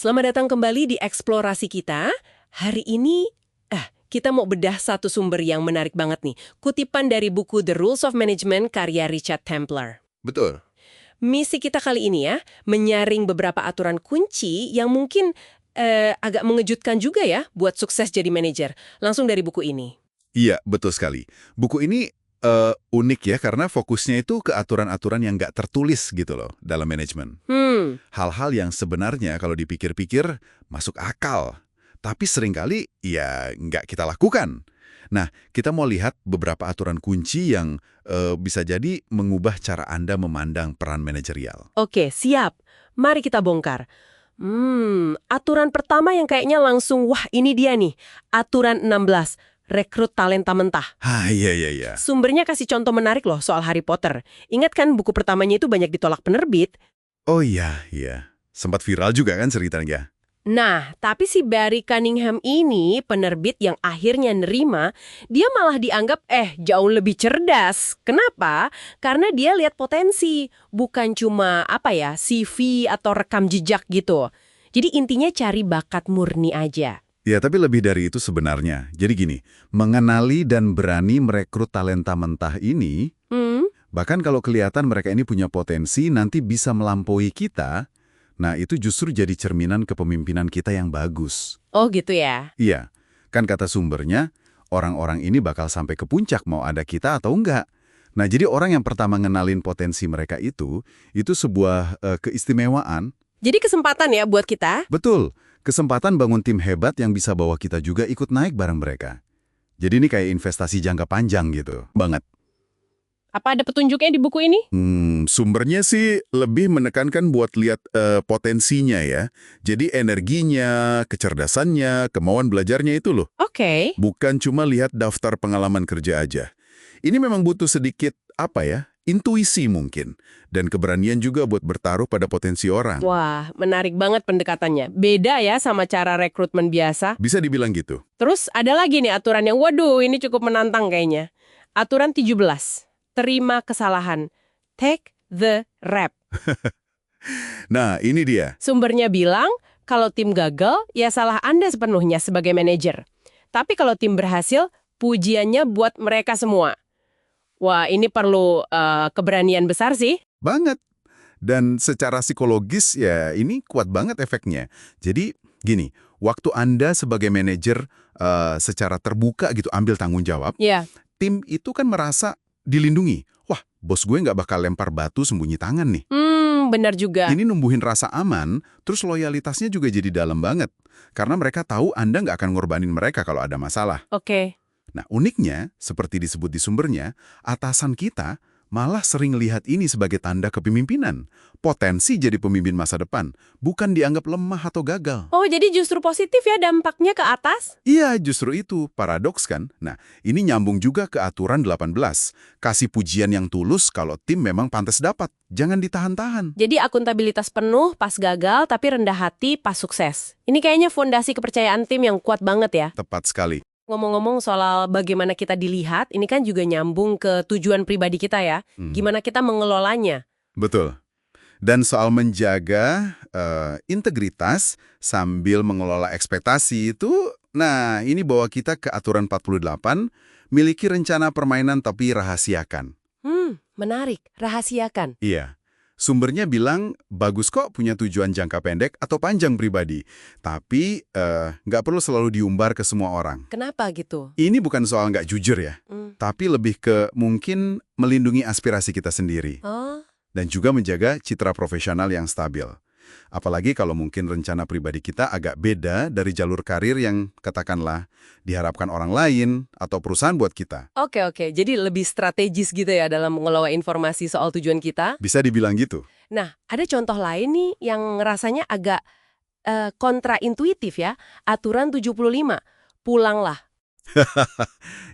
Selamat datang kembali di eksplorasi kita. Hari ini, kita mau bedah satu sumber yang menarik banget nih. Kutipan dari buku The Rules of Management karya Richard Templer. Betul. Misi kita kali ini ya, menyaring beberapa aturan kunci yang mungkin agak mengejutkan juga ya buat sukses jadi manajer. Langsung dari buku ini. Iya, betul sekali. Buku ini unik ya, karena fokusnya itu ke aturan-aturan yang nggak tertulis gitu loh dalam manajemen. Hal-hal yang sebenarnya kalau dipikir-pikir masuk akal, tapi seringkali ya nggak kita lakukan. Nah, kita mau lihat beberapa aturan kunci yang bisa jadi mengubah cara Anda memandang peran manajerial. Oke, siap. Mari kita bongkar. Aturan pertama yang kayaknya langsung, wah ini dia nih. Aturan 16. Rekrut talenta mentah. Iya. Sumbernya kasih contoh menarik loh soal Harry Potter. Ingat kan buku pertamanya itu banyak ditolak penerbit? Oh iya. Sempat viral juga kan ceritanya. Nah, tapi si Barry Cunningham ini, penerbit yang akhirnya nerima, dia malah dianggap jauh lebih cerdas. Kenapa? Karena dia lihat potensi, bukan cuma CV atau rekam jejak gitu. Jadi intinya cari bakat murni aja. Ya, tapi lebih dari itu sebenarnya. Jadi gini, mengenali dan berani merekrut talenta mentah ini, bahkan kalau kelihatan mereka ini punya potensi, nanti bisa melampaui kita, nah itu justru jadi cerminan kepemimpinan kita yang bagus. Oh gitu ya? Iya, kan kata sumbernya, orang-orang ini bakal sampai ke puncak mau ada kita atau enggak. Nah, jadi orang yang pertama ngenalin potensi mereka itu sebuah keistimewaan. Jadi kesempatan ya buat kita? Betul. Kesempatan bangun tim hebat yang bisa bawa kita juga ikut naik bareng mereka. Jadi ini kayak investasi jangka panjang gitu. Banget. Apa ada petunjuknya di buku ini? Sumbernya sih lebih menekankan buat lihat potensinya ya. Jadi energinya, kecerdasannya, kemauan belajarnya itu loh. Oke. Bukan cuma lihat daftar pengalaman kerja aja. Ini memang butuh sedikit, intuisi mungkin. Dan keberanian juga buat bertaruh pada potensi orang. Wah, menarik banget pendekatannya. Beda ya sama cara rekrutmen biasa. Bisa dibilang gitu. Terus ada lagi nih aturan yang, waduh ini cukup menantang kayaknya. Aturan 17. Terima kesalahan. Take the rap. Nah, ini dia. Sumbernya bilang, kalau tim gagal, ya salah Anda sepenuhnya sebagai manajer. Tapi kalau tim berhasil, pujiannya buat mereka semua. Wah, ini perlu keberanian besar sih. Banget. Dan secara psikologis ya ini kuat banget efeknya. Jadi gini, waktu Anda sebagai manajer secara terbuka gitu ambil tanggung jawab, tim itu kan merasa dilindungi. Wah, bos gue nggak bakal lempar batu sembunyi tangan nih. Benar juga. Ini numbuhin rasa aman, terus loyalitasnya juga jadi dalam banget. Karena mereka tahu Anda nggak akan ngorbanin mereka kalau ada masalah. Oke. Nah, uniknya, seperti disebut di sumbernya, atasan kita malah sering lihat ini sebagai tanda kepemimpinan. Potensi jadi pemimpin masa depan, bukan dianggap lemah atau gagal. Oh, jadi justru positif ya dampaknya ke atas? Iya, justru itu. Paradoks kan? Nah, ini nyambung juga ke aturan 18. Kasih pujian yang tulus kalau tim memang pantas dapat. Jangan ditahan-tahan. Jadi akuntabilitas penuh pas gagal, tapi rendah hati pas sukses. Ini kayaknya fondasi kepercayaan tim yang kuat banget ya. Tepat sekali. Ngomong-ngomong soal bagaimana kita dilihat, ini kan juga nyambung ke tujuan pribadi kita ya. Gimana kita mengelolanya. Betul. Dan soal menjaga integritas sambil mengelola ekspektasi itu, nah ini bawa kita ke aturan 48, miliki rencana permainan tapi rahasiakan. Menarik. Rahasiakan. Iya. Sumbernya bilang, bagus kok punya tujuan jangka pendek atau panjang pribadi. Tapi nggak perlu selalu diumbar ke semua orang. Kenapa gitu? Ini bukan soal nggak jujur ya. Tapi lebih ke mungkin melindungi aspirasi kita sendiri. Dan juga menjaga citra profesional yang stabil. Apalagi kalau mungkin rencana pribadi kita agak beda dari jalur karir yang katakanlah diharapkan orang lain atau perusahaan buat kita. Oke. Jadi lebih strategis gitu ya dalam mengelola informasi soal tujuan kita. Bisa dibilang gitu. Nah, ada contoh lain nih yang rasanya agak kontraintuitif ya. Aturan 75. Pulanglah.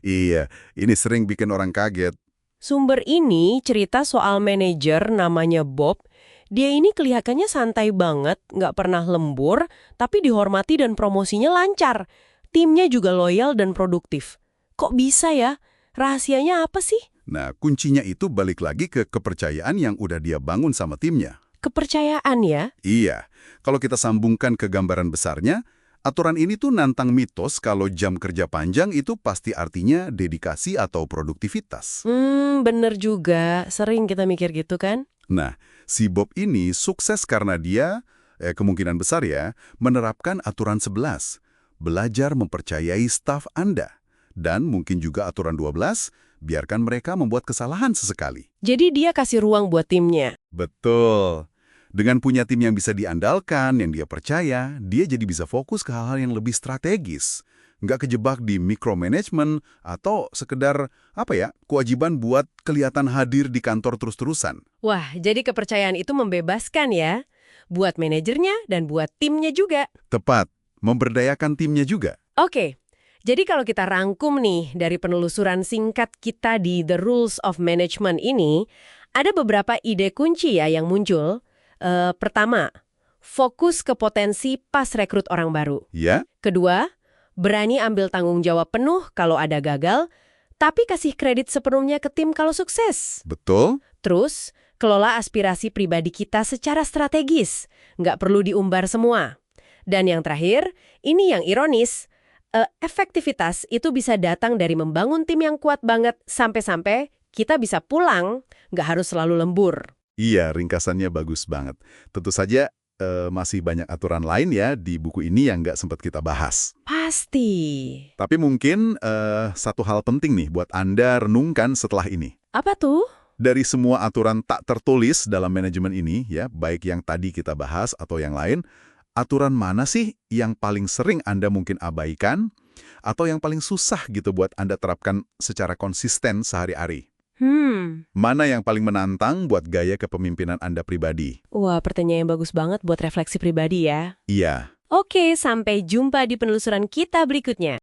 Iya, ini sering bikin orang kaget. Sumber ini cerita soal manajer namanya Bob. Dia ini kelihatannya santai banget, nggak pernah lembur, tapi dihormati dan promosinya lancar. Timnya juga loyal dan produktif. Kok bisa ya? Rahasianya apa sih? Nah, kuncinya itu balik lagi ke kepercayaan yang udah dia bangun sama timnya. kepercayaan ya. Iya, kalau kita sambungkan ke gambaran besarnya, aturan ini tuh nantang mitos kalau jam kerja panjang itu pasti artinya dedikasi atau produktivitas. Bener juga. Sering kita mikir gitu kan? Nah, si Bob ini sukses karena dia, kemungkinan besar ya, menerapkan aturan 11, belajar mempercayai staf Anda. Dan mungkin juga aturan 12, biarkan mereka membuat kesalahan sesekali. Jadi dia kasih ruang buat timnya. Betul. Dengan punya tim yang bisa diandalkan, yang dia percaya, dia jadi bisa fokus ke hal-hal yang lebih strategis. Nggak kejebak di micromanagement atau sekedar, kewajiban buat kelihatan hadir di kantor terus-terusan. Wah, jadi kepercayaan itu membebaskan ya. Buat manajernya dan buat timnya juga. Tepat, memberdayakan timnya juga. Oke, jadi kalau kita rangkum nih dari penelusuran singkat kita di The Rules of Management ini, ada beberapa ide kunci ya yang muncul. Pertama, fokus ke potensi pas rekrut orang baru. Ya? Kedua, berani ambil tanggung jawab penuh kalau ada gagal, tapi kasih kredit sepenuhnya ke tim kalau sukses. Betul? Terus, kelola aspirasi pribadi kita secara strategis, nggak perlu diumbar semua. Dan yang terakhir, ini yang ironis, efektivitas itu bisa datang dari membangun tim yang kuat banget sampai-sampai kita bisa pulang, nggak harus selalu lembur. Iya, ringkasannya bagus banget. Tentu saja masih banyak aturan lain ya di buku ini yang nggak sempat kita bahas. Pasti. Tapi mungkin satu hal penting nih buat Anda renungkan setelah ini. Apa tuh? Dari semua aturan tak tertulis dalam manajemen ini, ya, baik yang tadi kita bahas atau yang lain, aturan mana sih yang paling sering Anda mungkin abaikan atau yang paling susah gitu buat Anda terapkan secara konsisten sehari-hari? Mana yang paling menantang buat gaya kepemimpinan Anda pribadi? Wah, pertanyaan yang bagus banget buat refleksi pribadi ya. Iya. Oke, sampai jumpa di penelusuran kita berikutnya.